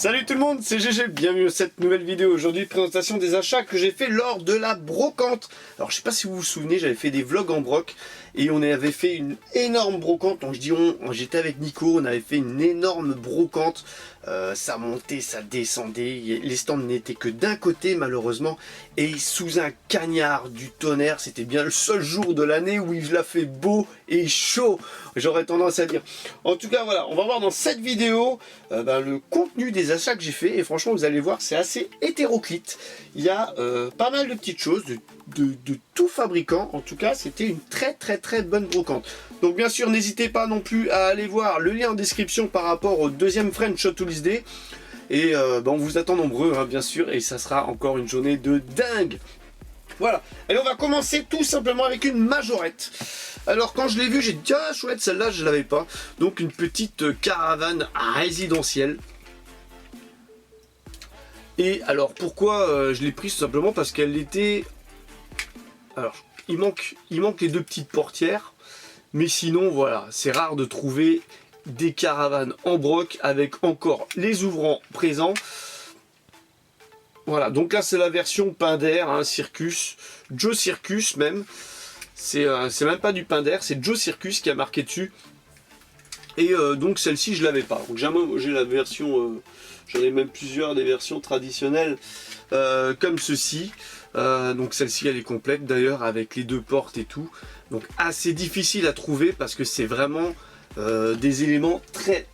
Salut tout le monde, c'est GG, bienvenue à cette nouvelle vidéo. Aujourd'hui, présentation des achats que j'ai fait lors de la brocante. Alors je sais pas si vous vous souvenez, j'avais fait des vlogs en broc et on avait fait une énorme brocante. Donc je dis j'étais avec Nico, on avait fait une énorme brocante. Ça montait, ça descendait, les stands n'étaient que d'un côté malheureusement. Et sous un cagnard du tonnerre, c'était bien le seul jour de l'année où il a fait beau et chaud, j'aurais tendance à dire. En tout cas voilà, on va voir dans cette vidéo le contenu des achats que j'ai fait. Et franchement vous allez voir, c'est assez hétéroclite. Il y a pas mal de petites choses, de tout fabricant. En tout cas c'était une très bonne brocante. Donc bien sûr n'hésitez pas non plus à aller voir le lien en description par rapport au deuxième French Tools Day. Et on vous attend nombreux hein, bien sûr, et ça sera encore une journée de dingue. Voilà, et on va commencer tout simplement avec une majorette. Alors quand je l'ai vue, j'ai dit ah chouette, celle-là je l'avais pas. Donc une petite caravane résidentielle. Et alors pourquoi je l'ai prise? Tout simplement parce qu'elle était... Alors il manque les deux petites portières. Mais sinon voilà, c'est rare de trouver des caravanes en broc avec encore les ouvrants présents. Voilà, donc là c'est la version Pinder, hein, Circus, Joe Circus même. C'est même pas du Pinder, c'est Joe Circus qui a marqué dessus. Et donc celle-ci je l'avais pas. Donc j'ai la version, j'en ai même plusieurs des versions traditionnelles comme ceci. Donc celle-ci elle est complète d'ailleurs avec les deux portes et tout. Donc assez difficile à trouver parce que c'est vraiment des éléments très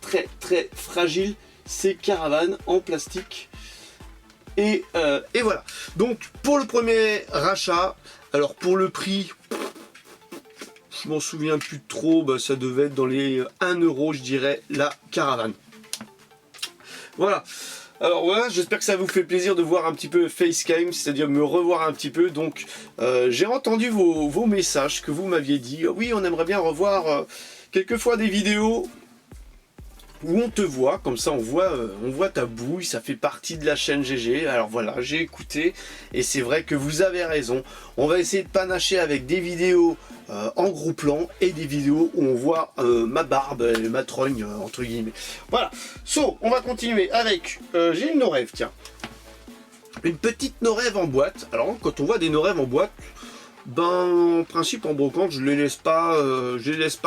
fragiles, ces caravanes en plastique. Et voilà. Donc pour le premier rachat, alors pour le prix, je m'en souviens plus trop, ça devait être dans les 1 € je dirais la caravane. Voilà. Alors voilà, j'espère que ça vous fait plaisir de voir un petit peu Facecam, c'est-à-dire me revoir un petit peu. Donc j'ai entendu vos messages que vous m'aviez dit. Oui, on aimerait bien revoir quelquefois des vidéos où on te voit, comme ça on voit ta bouille, ça fait partie de la chaîne GG. Alors voilà, j'ai écouté et c'est vrai que vous avez raison. On va essayer de panacher avec des vidéos en gros plan et des vidéos où on voit ma barbe, ma trogne entre guillemets. Voilà, on va continuer avec, j'ai une Norève, tiens. Une petite Norève en boîte. Alors quand on voit des Norèves en boîte, en principe en brocante je les laisse pas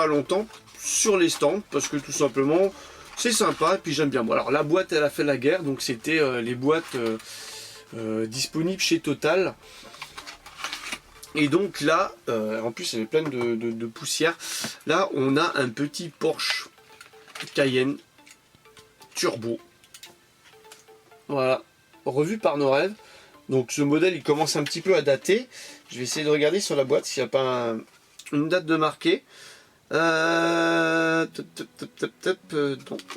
longtemps sur les stands parce que tout simplement c'est sympa et puis j'aime bien. Bon, alors la boîte elle a fait la guerre, donc c'était les boîtes disponibles chez Total. Et donc là, en plus elle est pleine de poussière. Là on a un petit Porsche Cayenne turbo. Voilà, revu par Norève. Donc ce modèle il commence un petit peu à dater. Je vais essayer de regarder sur la boîte s'il n'y a pas une date de marqué. Non, il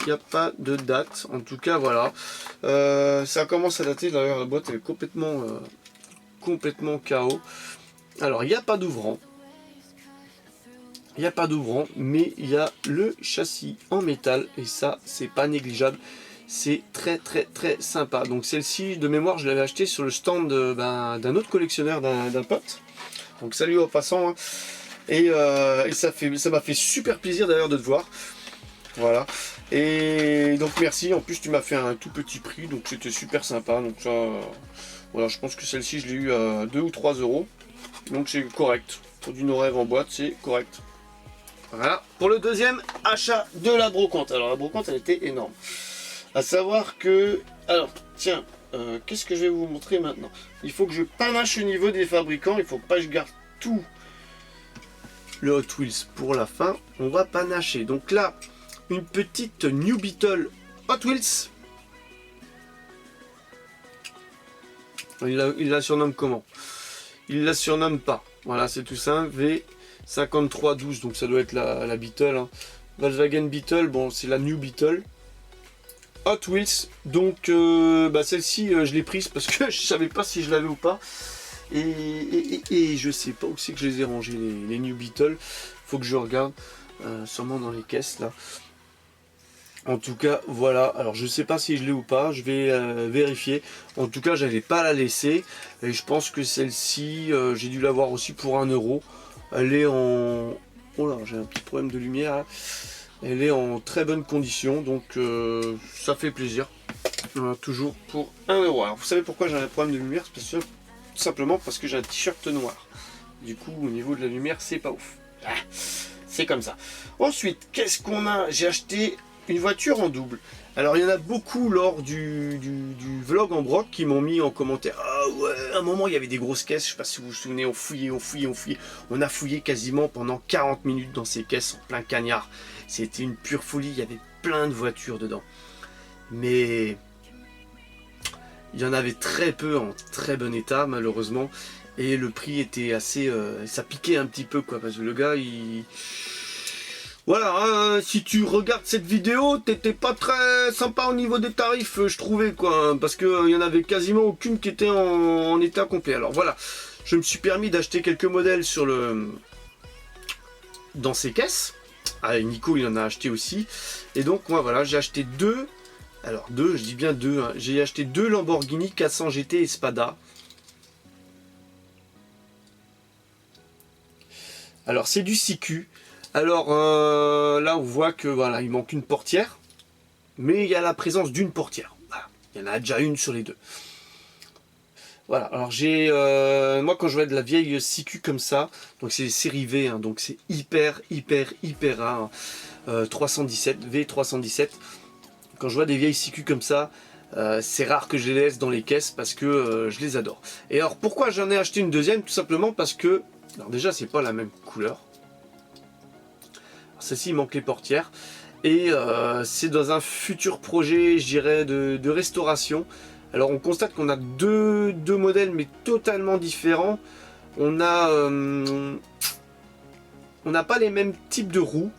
n'y a pas de date. En tout cas voilà. Ça commence à dater. D'ailleurs la boîte elle est complètement KO. Alors il n'y a pas d'ouvrant. Il n'y a pas d'ouvrant, mais il y a le châssis en métal. Et ça c'est pas négligeable. C'est très sympa. Donc celle-ci de mémoire je l'avais acheté sur le stand d'un autre collectionneur, d'un pote. Donc salut en passant hein. Et ça m'a fait super plaisir d'ailleurs de te voir. Voilà. Et donc merci, en plus tu m'as fait un tout petit prix, donc c'était super sympa. Donc ça, voilà, je pense que celle-ci je l'ai eu à 2 ou 3 €. Donc c'est correct. Pour du Norève en boîte, c'est correct. Voilà. Pour le deuxième achat de la brocante. Alors la brocante elle était énorme. À savoir que... Alors tiens, qu'est-ce que je vais vous montrer maintenant? Il faut que je panache au niveau des fabricants, il faut pas que je garde tout le Hot Wheels pour la fin. On va panacher. Donc là, une petite New Beetle Hot Wheels. Il la surnomme comment? Il la surnomme pas. Voilà, c'est tout simple. V5312, donc ça doit être la Beetle. Hein. Volkswagen Beetle, bon, c'est la New Beetle. Hot Wheels, donc celle-ci je l'ai prise parce que je savais pas si je l'avais ou pas. Et je sais pas où c'est que je les ai rangés les New Beetle. Faut que je regarde, sûrement dans les caisses là. En tout cas voilà, alors je sais pas si je l'ai ou pas, je vais vérifier. En tout cas j'allais pas la laisser. Et je pense que celle-ci, j'ai dû l'avoir aussi pour 1 €. Elle est en... Oh là, j'ai un petit problème de lumière là. Elle est en très bonne condition, donc ça fait plaisir. toujours pour 1€. Alors vous savez pourquoi j'ai un problème de lumière? Tout simplement parce que j'ai un t-shirt noir. Du coup au niveau de la lumière c'est pas ouf. C'est comme ça. Ensuite, qu'est-ce qu'on a? J'ai acheté une voiture en double. Alors il y en a beaucoup lors du vlog en broc qui m'ont mis en commentaire: ah ouais, à un moment il y avait des grosses caisses, je sais pas si vous vous souvenez, on fouillait. On a fouillé quasiment pendant 40 minutes dans ces caisses en plein cagnard. C'était une pure folie, il y avait plein de voitures dedans. Mais il y en avait très peu en très bon état malheureusement. Et le prix était assez... ça piquait un petit peu quoi, parce que le gars il... Voilà, hein, si tu regardes cette vidéo, t'étais pas très sympa au niveau des tarifs, je trouvais quoi, hein, parce que il y en avait quasiment aucune qui était en état complet. Alors voilà, je me suis permis d'acheter quelques modèles dans ces caisses. Ah, Nico il en a acheté aussi. Et donc moi voilà, j'ai acheté deux. Alors deux, je dis bien deux. Hein, j'ai acheté deux Lamborghini 400 GT Espada. Alors c'est du CQ. Alors là on voit que voilà, il manque une portière, mais il y a la présence d'une portière. Voilà. Il y en a déjà une sur les deux. Voilà, alors j'ai moi quand je vois de la vieille CQ comme ça, donc c'est série V, hein, donc c'est hyper rare. 317 V317. Quand je vois des vieilles CQ comme ça, c'est rare que je les laisse dans les caisses parce que je les adore. Et alors pourquoi j'en ai acheté une deuxième? Tout simplement parce que, alors déjà c'est pas la même couleur. Celle-ci il manque les portières. Et c'est dans un futur projet, je dirais, de restauration. Alors on constate qu'on a deux modèles mais totalement différents. On n'a pas les mêmes types de roues.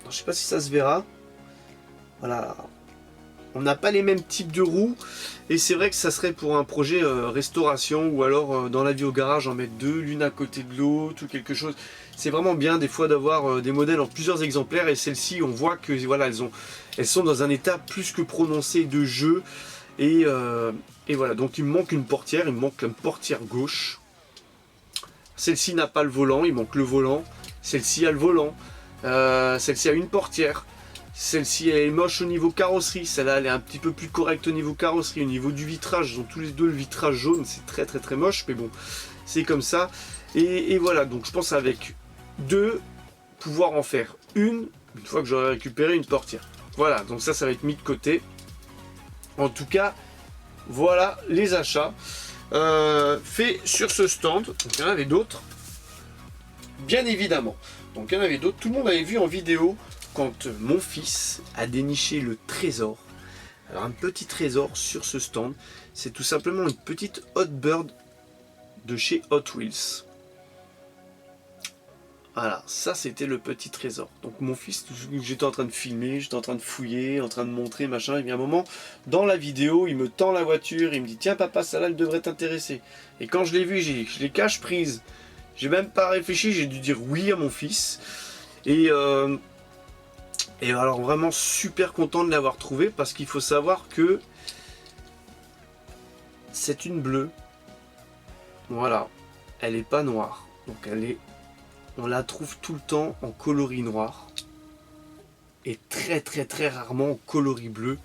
Alors, je sais pas si ça se verra. Voilà. On n'a pas les mêmes types de roues. Et c'est vrai que ça serait pour un projet restauration. Ou alors dans la vie au garage en mettre deux, l'une à côté de l'autre ou quelque chose. C'est vraiment bien des fois d'avoir des modèles en plusieurs exemplaires. Et celles-ci on voit que voilà, elles sont dans un état plus que prononcé de jeu. Et voilà, donc il me manque une portière, il me manque une portière gauche. Celle-ci n'a pas le volant, il manque le volant. Celle-ci a le volant. Celle-ci a une portière. Celle-ci est moche au niveau carrosserie. Celle-là elle est un petit peu plus correcte au niveau carrosserie. Au niveau du vitrage, ils ont tous les deux le vitrage jaune. C'est très moche, mais bon, c'est comme ça. Et voilà, donc je pense avec deux, pouvoir en faire une fois que j'aurai récupéré une portière. Voilà, donc ça va être mis de côté. En tout cas, voilà les achats faits sur ce stand. Donc, il y en avait d'autres, bien évidemment. Donc il y en avait d'autres. Tout le monde avait vu en vidéo quand mon fils a déniché le trésor. Alors un petit trésor sur ce stand, c'est tout simplement une petite Hot Bird de chez Hot Wheels. Voilà, ça c'était le petit trésor. Donc mon fils, j'étais en train de filmer, j'étais en train de fouiller, en train de montrer, machin, et bien à un moment, dans la vidéo, il me tend la voiture, il me dit: tiens papa, ça là, elle devrait t'intéresser. Et quand je l'ai vu, je l'ai cache prise. J'ai même pas réfléchi, j'ai dû dire oui à mon fils. Et alors vraiment super content de l'avoir trouvé, parce qu'il faut savoir que c'est une bleue. Voilà, elle est pas noire, donc on la trouve tout le temps en coloris noir et très rarement en coloris bleu.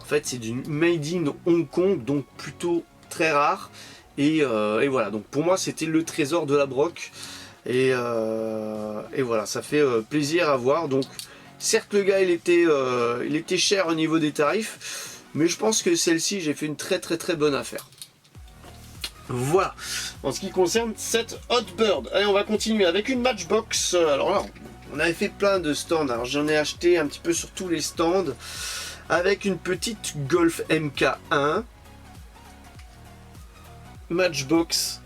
En fait c'est du made in Hong Kong, donc plutôt très rare. Et voilà, donc pour moi c'était le trésor de la broc. Et voilà, ça fait plaisir à voir. Donc certes le gars il était cher au niveau des tarifs, mais je pense que celle-ci j'ai fait une très bonne affaire. Voilà, en ce qui concerne cette Hot Bird. Allez, on va continuer avec une Matchbox. Alors là, on avait fait plein de stands. Alors j'en ai acheté un petit peu sur tous les stands. Avec une petite Golf MK1. Matchbox.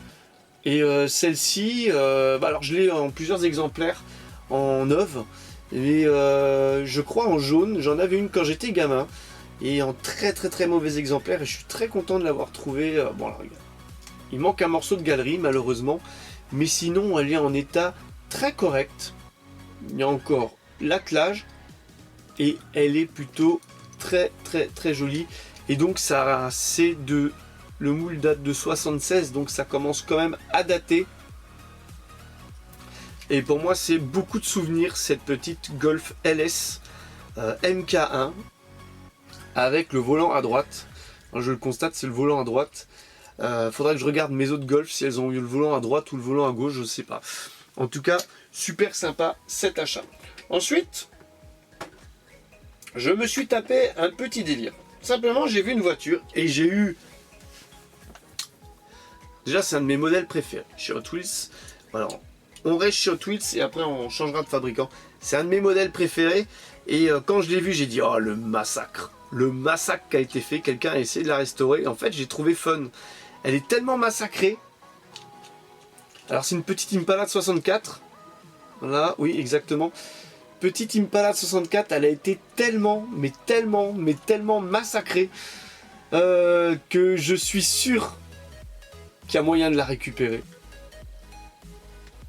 Et celle-ci, alors je l'ai en plusieurs exemplaires en neuve. Et je crois en jaune. J'en avais une quand j'étais gamin. Et en très mauvais exemplaire. Et je suis très content de l'avoir trouvé. Bon, alors regarde. Il manque un morceau de galerie malheureusement, mais sinon elle est en état très correct. Il y a encore l'attelage et elle est plutôt très jolie. Et donc ça, c'est le moule date de 76, donc ça commence quand même à dater. Et pour moi c'est beaucoup de souvenirs cette petite Golf LS MK1. avec le volant à droite. Alors, je le constate, c'est le volant à droite. Faudrait que je regarde mes autres Golf si elles ont eu le volant à droite ou le volant à gauche, je sais pas. En tout cas, super sympa cet achat. Ensuite, je me suis tapé un petit délire. Simplement, j'ai vu une voiture et j'ai eu... Déjà, c'est un de mes modèles préférés chez Hot Wheels. Voilà, on reste chez Hot Wheels et après on changera de fabricant. C'est un de mes modèles préférés et quand je l'ai vu, j'ai dit oh le massacre. Le massacre qui a été fait, quelqu'un a essayé de la restaurer. En fait, j'ai trouvé fun. Elle est tellement massacrée. Alors c'est une petite Impala de 64. Voilà, oui exactement. Petite Impala de 64, elle a été tellement massacrée que je suis sûr qu'il y a moyen de la récupérer.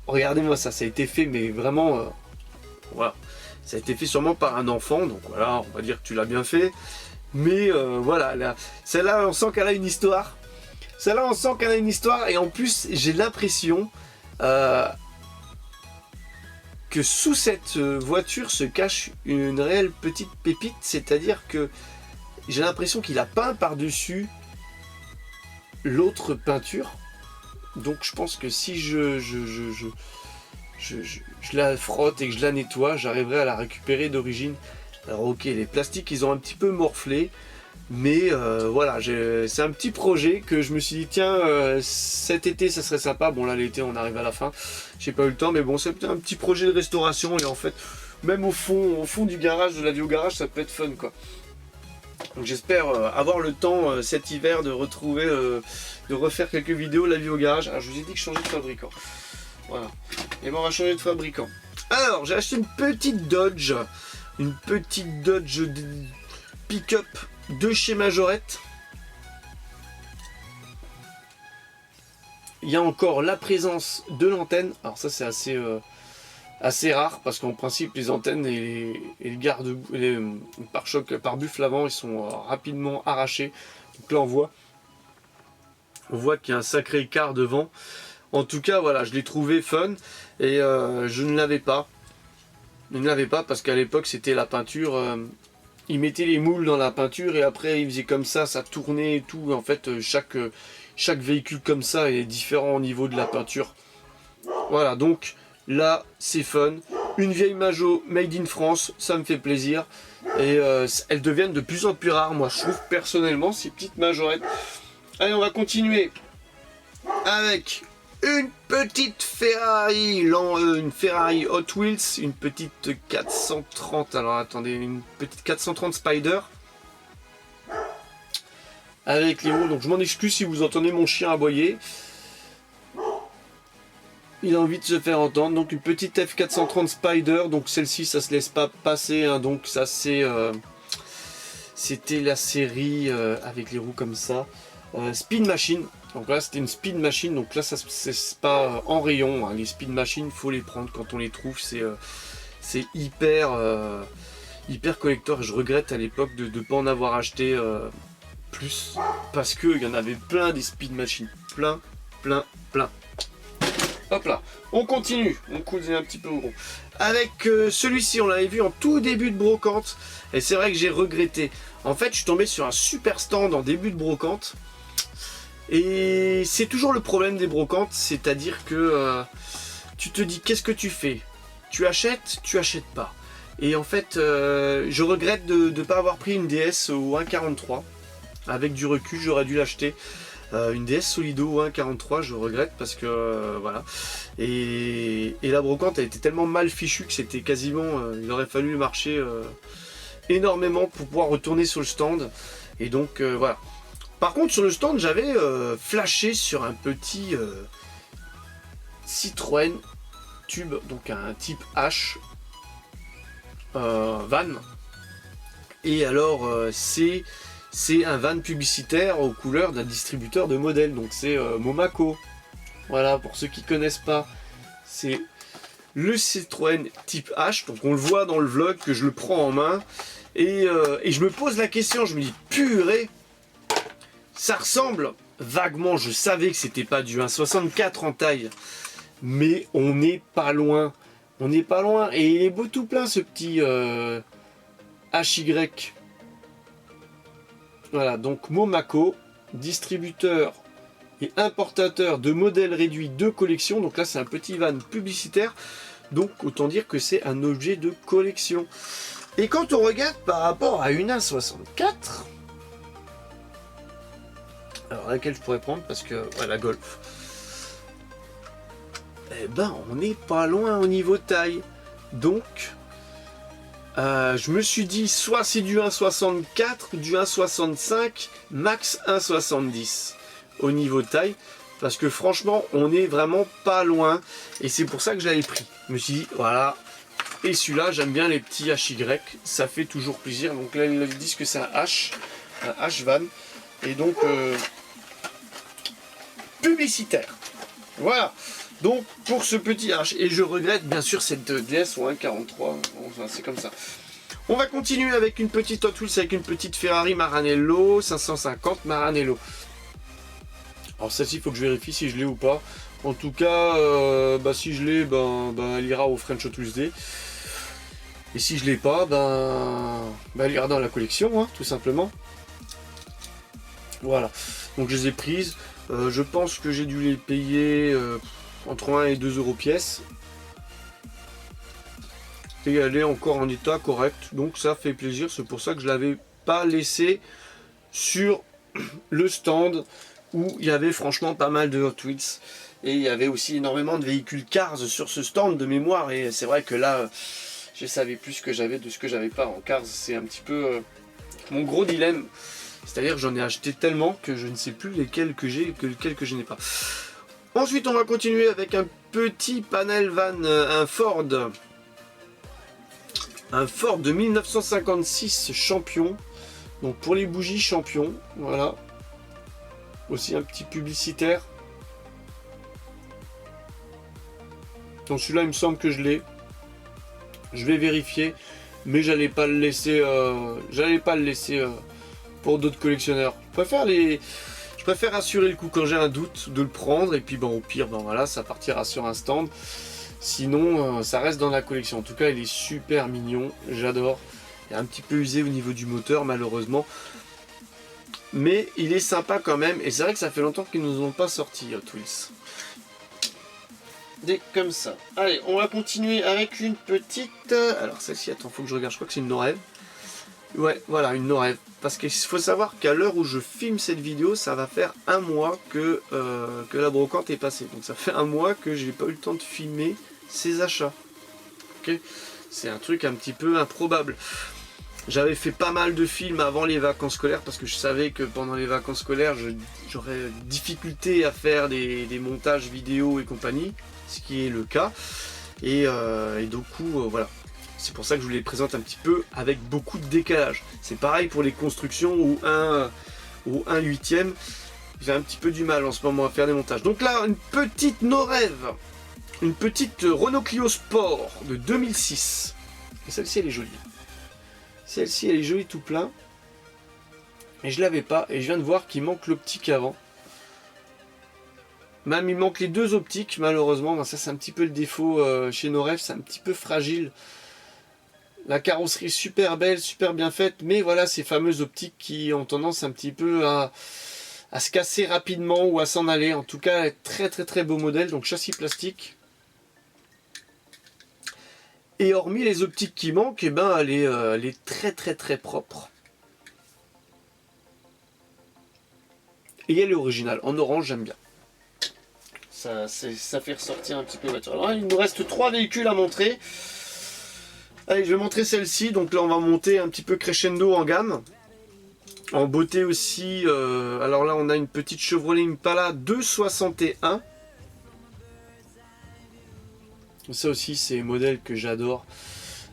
Regardez-moi ça, ça a été fait, mais vraiment, voilà, ça a été fait sûrement par un enfant, donc voilà, on va dire que tu l'as bien fait. Mais voilà, celle-là, on sent qu'elle a une histoire. Celle-là, on sent qu'elle a une histoire, et en plus, j'ai l'impression que sous cette voiture se cache une réelle petite pépite, c'est-à-dire que j'ai l'impression qu'il a peint par-dessus l'autre peinture. Donc je pense que si je la frotte et que je la nettoie, j'arriverai à la récupérer d'origine. Alors ok, les plastiques ils ont un petit peu morflé, mais voilà, c'est un petit projet que je me suis dit tiens, cet été ça serait sympa. Bon là l'été on arrive à la fin, j'ai pas eu le temps, mais bon c'est un petit projet de restauration et en fait même au fond du garage, de la vie au garage, ça peut être fun quoi. Donc j'espère avoir le temps cet hiver de retrouver, de refaire quelques vidéos la vie au garage. Alors je vous ai dit que je changeais de fabricant. Voilà. Et bon, on va changer de fabricant. Alors j'ai acheté une petite Dodge pick-up de chez Majorette. Il y a encore la présence de l'antenne. Alors ça c'est assez rare parce qu'en principe les antennes et les garde-boue, les pare-chocs, pare-buffle avant, ils sont rapidement arrachés. Donc là on voit qu'il y a un sacré écart devant. En tout cas voilà, je l'ai trouvé fun et je ne l'avais pas. Je ne l'avais pas parce qu'à l'époque c'était la peinture. Ils mettaient les moules dans la peinture et après ils faisaient comme ça tournait et tout. En fait chaque véhicule comme ça est différent au niveau de la peinture. Voilà, donc là c'est fun. Une vieille Majo made in France, ça me fait plaisir. Et elles deviennent de plus en plus rares, moi je trouve personnellement, ces petites Majorettes. Allez, on va continuer avec une petite Ferrari, une Ferrari Hot Wheels, une petite 430. Alors attendez, une petite 430 Spider. Avec les roues, donc je m'en excuse si vous entendez mon chien aboyer. Il a envie de se faire entendre, donc une petite F430 Spider, donc celle-ci ça se laisse pas passer, hein, donc ça c'était la série avec les roues comme ça, Speed Machine, donc là c'était une Speed Machine, donc là ça c'est pas en rayon, hein. Les Speed Machine faut les prendre quand on les trouve, c'est hyper collector, et je regrette à l'époque de ne pas en avoir acheté plus, parce qu'il y en avait plein des Speed Machine, plein. Hop là, on continue, on coule un petit peu au rond. Avec celui-ci, on l'avait vu en tout début de brocante, et c'est vrai que j'ai regretté. En fait, je suis tombé sur un super stand en début de brocante, et c'est toujours le problème des brocantes, c'est-à-dire que tu te dis, qu'est-ce que tu fais? Tu achètes pas. Et en fait, je regrette de ne pas avoir pris une DS au 1.43. Avec du recul, j'aurais dû l'acheter. Une DS Solido 1.43, je regrette parce que voilà. Et la brocante a été tellement mal fichue que c'était quasiment, il aurait fallu marcher énormément pour pouvoir retourner sur le stand. Et donc voilà. Par contre sur le stand j'avais flashé sur un petit Citroën Tube, donc un type H van. Et alors c'est un van publicitaire aux couleurs d'un distributeur de modèles, donc c'est Momaco. Voilà, pour ceux qui ne connaissent pas, c'est le Citroën Type H, donc on le voit dans le vlog que je le prends en main, et je me pose la question, je me dis, purée, ça ressemble vaguement, je savais que c'était pas du 1.64 en taille, mais on n'est pas loin, et il est beau tout plein ce petit HY. Voilà, donc Momaco, distributeur et importateur de modèles réduits de collection. Donc là, c'est un petit van publicitaire. Donc, autant dire que c'est un objet de collection. Et quand on regarde par rapport à une 1,64, alors laquelle je pourrais prendre parce que la Golf, eh ben on n'est pas loin au niveau taille. Donc je me suis dit soit c'est du 1,64 ou du 1,65 max 1,70 au niveau taille, parce que franchement on est vraiment pas loin et c'est pour ça que je l'avais pris. Je me suis dit voilà. Et celui-là, j'aime bien les petits HY, ça fait toujours plaisir. Donc là, ils disent que c'est un H-van. Et donc, publicitaire. Voilà. Donc, pour ce petit H. Et je regrette bien sûr cette DS ou 1,43. Enfin, c'est comme ça. On va continuer avec une petite Hot Wheels, avec une petite Ferrari Maranello, 550 Maranello. Alors celle-ci, il faut que je vérifie si je l'ai ou pas. En tout cas, si je l'ai, elle ira au French Hot Wheels Day. Et si je l'ai pas, elle ira dans la collection, hein, tout simplement. Voilà. Donc je les ai prises. Je pense que j'ai dû les payer entre 1 et 2 euros pièce. Et elle est encore en état correct. Donc ça fait plaisir. C'est pour ça que je ne l'avais pas laissé sur le stand où il y avait franchement pas mal de Hot Wheels. Et il y avait aussi énormément de véhicules Cars sur ce stand de mémoire. Et c'est vrai que là... je savais plus ce que j'avais de ce que j'avais pas en Cars. C'est un petit peu mon gros dilemme. C'est-à-dire que j'en ai acheté tellement que je ne sais plus lesquels que j'ai et lesquels que je n'ai pas. Ensuite, on va continuer avec un petit panel van, un Ford. Un Ford de 1956 Champion. Donc pour les bougies Champion. Voilà. Aussi un petit publicitaire. Donc celui-là, il me semble que je l'ai. Je vais vérifier, mais j'allais pas le laisser, pour d'autres collectionneurs. Je préfère assurer le coup quand j'ai un doute de le prendre et puis au pire, voilà, ça partira sur un stand. Sinon, ça reste dans la collection. En tout cas, il est super mignon, j'adore. Il est un petit peu usé au niveau du moteur, malheureusement, mais il est sympa quand même. Et c'est vrai que ça fait longtemps qu'ils nous ont pas sorti Hot Wheels. Comme ça. Allez, on va continuer avec une petite... Alors celle-ci, attends, faut que je regarde, je crois que c'est une Norev. Ouais, voilà, une Norev. Parce qu'il faut savoir qu'à l'heure où je filme cette vidéo, ça va faire un mois que la brocante est passée. Donc ça fait un mois que j'ai pas eu le temps de filmer ces achats. Ok, c'est un truc un petit peu improbable. J'avais fait pas mal de films avant les vacances scolaires parce que je savais que pendant les vacances scolaires, j'aurais difficulté à faire des montages vidéo et compagnie. Ce qui est le cas, et du coup voilà, c'est pour ça que je vous les présente un petit peu avec beaucoup de décalage. C'est pareil pour les constructions où 1/8, j'ai un petit peu du mal en ce moment à faire des montages. Donc là, une petite Norev, une petite Renault Clio Sport de 2006, et celle-ci elle est jolie. Celle-ci elle est jolie tout plein, et je l'avais pas, et je viens de voir qu'il manque l'optique avant. Même il manque les deux optiques, malheureusement. Ça, c'est un petit peu le défaut chez Norev, c'est un petit peu fragile. La carrosserie est super belle, super bien faite, mais voilà, ces fameuses optiques qui ont tendance un petit peu à se casser rapidement ou à s'en aller. En tout cas, très très très beau modèle, donc châssis plastique. Et hormis les optiques qui manquent, elle est très très très propre. Et elle est originale, en orange, j'aime bien. Ça fait ressortir un petit peu voiture. Alors, il nous reste 3 véhicules à montrer. Allez, je vais montrer celle-ci. Donc là, on va monter un petit peu crescendo en gamme. En beauté aussi. Alors là, on a une petite Chevrolet Impala 261. Ça aussi, c'est un modèle que j'adore.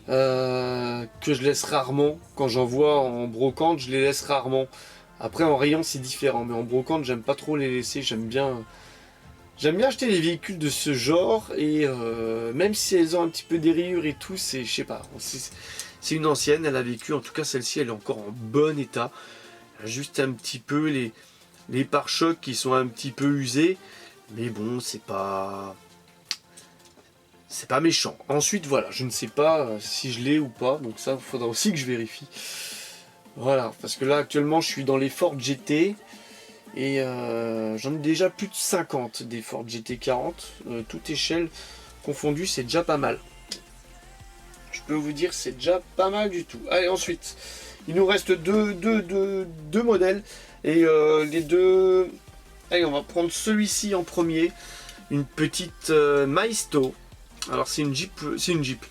Que je laisse rarement. Quand j'en vois en brocante, je les laisse rarement. Après, en rayon, c'est différent. Mais en brocante, j'aime pas trop les laisser. J'aime bien acheter des véhicules de ce genre, et même si elles ont un petit peu des rayures et tout, je sais pas, c'est une ancienne, elle a vécu, en tout cas celle-ci elle est encore en bon état. Juste un petit peu les pare-chocs qui sont un petit peu usés, mais bon, c'est pas méchant. Ensuite voilà, je ne sais pas si je l'ai ou pas, donc ça il faudra aussi que je vérifie. Voilà, parce que là actuellement je suis dans les Ford GT et j'en ai déjà plus de 50 des Ford GT 40, toute échelle confondue, c'est déjà pas mal. Je peux vous dire c'est déjà pas mal du tout. Allez, ensuite, il nous reste deux modèles et les deux... Allez, on va prendre celui-ci en premier, une petite Maisto. Alors c'est une Jeep,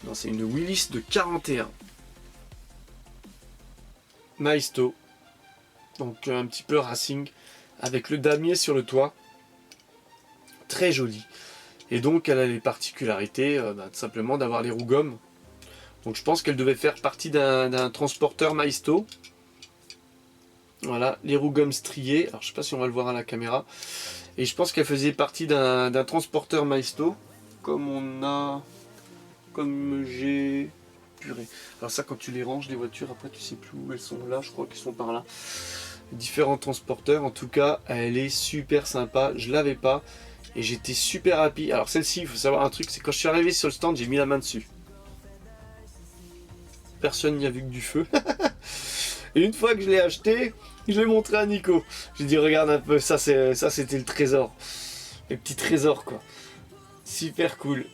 non c'est une Willys de 41. Maisto, donc un petit peu racing, avec le damier sur le toit, très joli. Et donc elle a les particularités tout simplement d'avoir les roues gomme. Donc je pense qu'elle devait faire partie d'un transporteur Maisto. Voilà, les roues gomme striées, alors je sais pas si on va le voir à la caméra. Et je pense qu'elle faisait partie d'un transporteur Maisto, comme j'ai... Purée. Alors ça, quand tu les ranges, les voitures, après tu sais plus où elles sont. Là, je crois qu'elles sont par là. Différents transporteurs. En tout cas, elle est super sympa. Je l'avais pas et j'étais super happy. Alors celle-ci, il faut savoir un truc, c'est quand je suis arrivé sur le stand, j'ai mis la main dessus. Personne n'y a vu que du feu. Et une fois que je l'ai acheté, je l'ai montré à Nico. J'ai dit regarde un peu, ça c'était le trésor. Les petits trésors quoi. Super cool.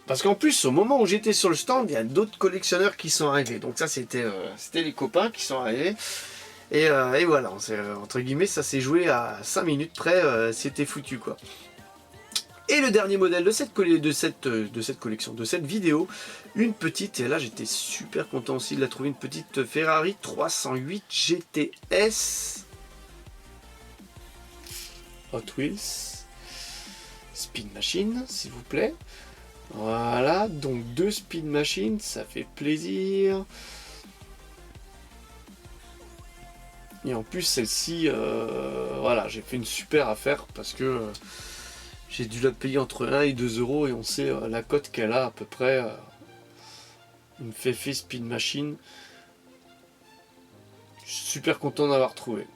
Parce qu'en plus, au moment où j'étais sur le stand, il y a d'autres collectionneurs qui sont arrivés. Donc ça, c'était les copains qui sont arrivés. Et voilà, entre guillemets, ça s'est joué à 5 minutes près, c'était foutu quoi. Et le dernier modèle de cette collection, de cette vidéo, une petite, et là j'étais super content aussi de la trouver, une petite Ferrari 308 GTS Hot Wheels Speed Machine, s'il vous plaît. Voilà, donc 2 Speed Machines, ça fait plaisir. Et en plus celle-ci, voilà, j'ai fait une super affaire parce que j'ai dû la payer entre 1 et 2 euros et on sait la cote qu'elle a à peu près. Une Fefe Speed Machine. Je suis super content d'avoir trouvé.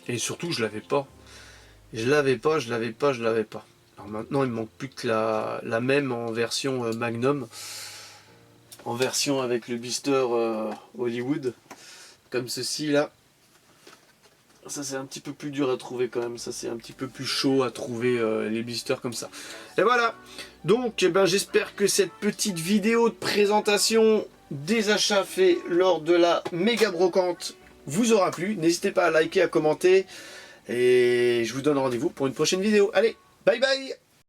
Et surtout, je l'avais pas. Je l'avais pas. Alors maintenant, il me manque plus que la même en version Magnum. En version avec le blister Hollywood. Comme ceci là. Ça c'est un petit peu plus dur à trouver quand même, ça c'est un petit peu plus chaud à trouver les blisters comme ça. Et voilà, donc j'espère que cette petite vidéo de présentation des achats faits lors de la méga brocante vous aura plu. N'hésitez pas à liker, à commenter et je vous donne rendez-vous pour une prochaine vidéo. Allez, bye bye.